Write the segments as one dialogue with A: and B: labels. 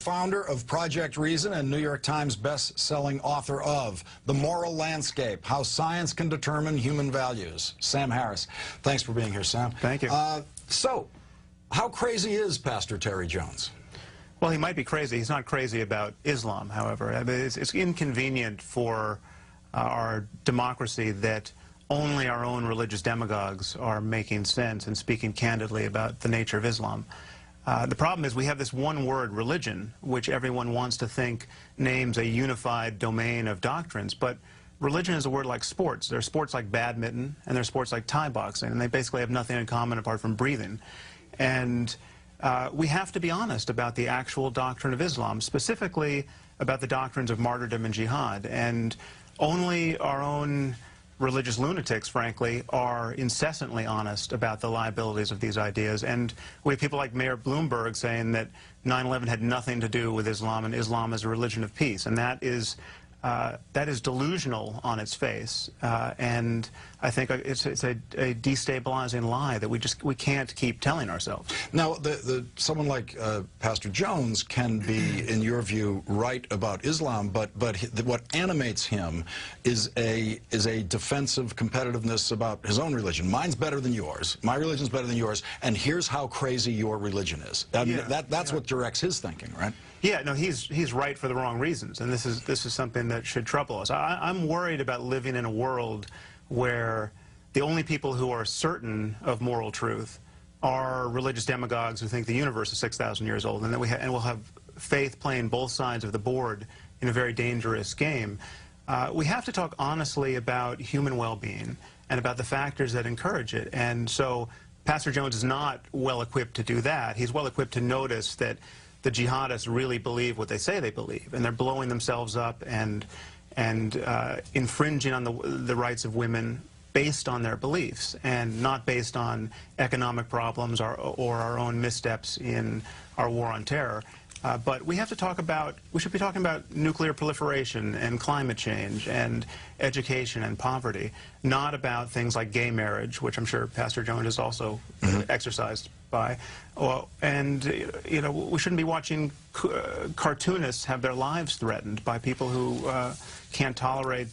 A: founder of Project Reason and New York Times best-selling author of The Moral Landscape, How Science Can Determine Human Values. Sam Harris. Thanks for being here, Sam.
B: Thank you.
A: So, how crazy is Pastor Terry Jones?
B: Well, he might be crazy. He's not crazy about Islam, however. I mean, it's inconvenient for our democracy that only our own religious demagogues are making sense and speaking candidly about the nature of Islam. The problem is we have this one word, religion, which everyone wants to think names a unified domain of doctrines. But religion is a word like sports. There are sports like badminton, and there are sports like Thai boxing, and they basically have nothing in common apart from breathing. And we have to be honest about the actual doctrine of Islam, specifically about the doctrines of martyrdom and jihad. And only our own religious lunatics, frankly, are incessantly honest about the liabilities of these ideas. And we have people like Mayor Bloomberg saying that 9/11 had nothing to do with Islam, and Islam is a religion of peace. And that is delusional on its face. And I think it's a destabilizing lie that we can't keep telling ourselves.
A: Now, someone like Pastor Jones can be, in your view, right about Islam, but what animates him is a defensive competitiveness about his own religion. Mine's better than yours. My religion's better than yours, and here's how crazy your religion is. I mean, that's what directs his thinking, right?
B: Yeah, no, he's right for the wrong reasons, and this is something that should trouble us. I'm worried about living in a world where the only people who are certain of moral truth are religious demagogues who think the universe is 6,000 years old, and that we'll have faith playing both sides of the board in a very dangerous game. We have to talk honestly about human well-being and about the factors that encourage it. And so Pastor Jones is not well-equipped to do that. He's well-equipped to notice that the jihadists really believe what they say they believe, and they're blowing themselves up and infringing on the rights of women based on their beliefs and not based on economic problems or our own missteps in our war on terror. But we have to talk about, we should be talking about nuclear proliferation and climate change and education and poverty, not about things like gay marriage, which I'm sure Pastor Jones is also exercised by. Well, and, you know, we shouldn't be watching cartoonists have their lives threatened by people who can't tolerate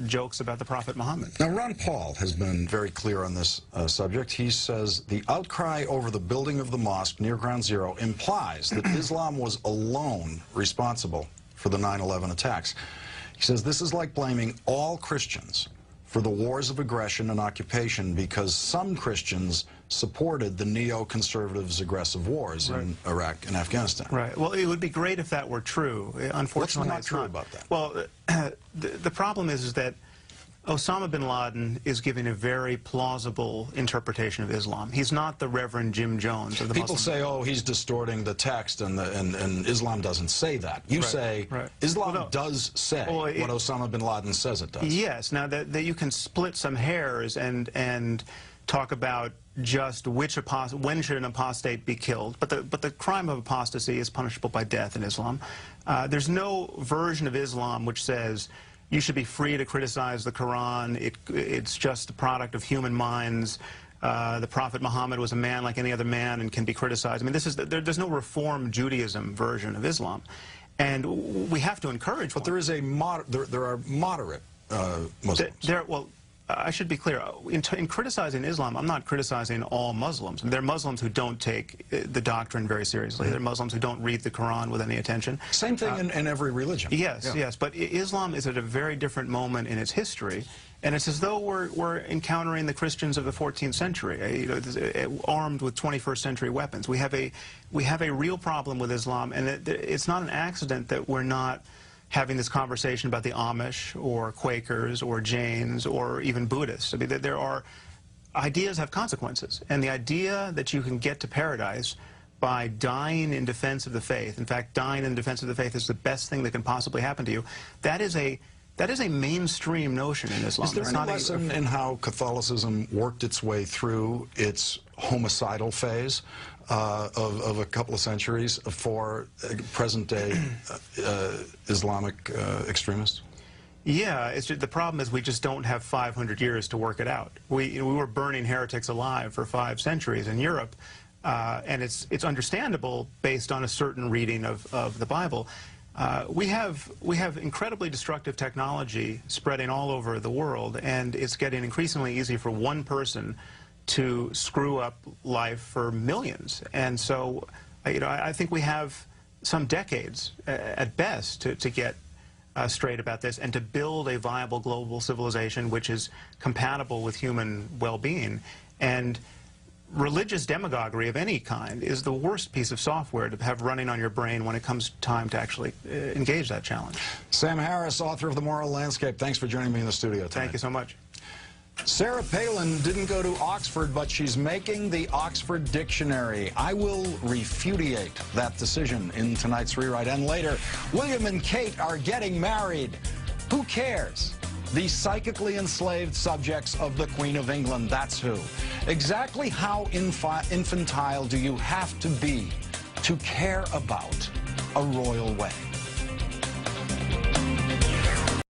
B: jokes about the Prophet Muhammad.
A: Now, Ron Paul has been very clear on this subject. He says the outcry over the building of the mosque near Ground Zero implies that Islam was alone responsible for the 9/11 attacks. He says this is like blaming all Christians for the wars of aggression and occupation because some Christians supported the neoconservatives' aggressive wars in Iraq and Afghanistan.
B: Right. Well, it would be great if that were true. Unfortunately,
A: What's not true about that?
B: Well, the problem is that Osama bin Laden is giving a very plausible interpretation of Islam. He's not the Reverend Jim Jones of the
A: People
B: Muslim.
A: say, oh, he's distorting the text, and Islam doesn't say that. You say Islam does say what Osama bin Laden says it does.
B: Yes. Now, that you can split some hairs and talk about just when should an apostate be killed, but the crime of apostasy is punishable by death in Islam. There's no version of Islam which says you should be free to criticize the Quran. It's just the product of human minds. The Prophet Muhammad was a man like any other man and can be criticized. I mean, there's no Reform Judaism version of Islam, and we have to encourage.
A: But there is there are moderate Muslims.
B: Well, I should be clear. In criticizing Islam, I'm not criticizing all Muslims. There are Muslims who don't take the doctrine very seriously. There are Muslims who don't read the Quran with any attention.
A: Same thing in every religion.
B: Yes, yes. But Islam is at a very different moment in its history, and it's as though we're encountering the Christians of the 14th century, armed with 21st century weapons. We have a real problem with Islam, and it's not an accident that we're not having this conversation about the Amish or Quakers or Jains or even Buddhists. I mean, ideas have consequences, and the idea that you can get to paradise by dying in defense of the faith, in fact, dying in defense of the faith is the best thing that can possibly happen to you, that is a mainstream notion in Islam.
A: Is there any lesson in how Catholicism worked its way through its homicidal phase of a couple of centuries for present-day Islamic extremists?
B: Yeah, the problem is we just don't have 500 years to work it out. We were burning heretics alive for 5 centuries in Europe. and it's understandable based on a certain reading of the Bible. We have incredibly destructive technology spreading all over the world, and it's getting increasingly easy for one person to screw up life for millions. And so, I think we have some decades at best to get straight about this and to build a viable global civilization which is compatible with human well-being. And religious demagoguery of any kind is the worst piece of software to have running on your brain when it comes time to actually engage that challenge.
A: Sam Harris, author of The Moral Landscape, thanks for joining me in the studio tonight.
B: Thank you so much.
A: Sarah Palin didn't go to Oxford, but she's making the Oxford Dictionary. I will repudiate that decision in tonight's rewrite. And later, William and Kate are getting married. Who cares? The psychically enslaved subjects of the Queen of England, that's who. Exactly how infantile do you have to be to care about a royal wedding?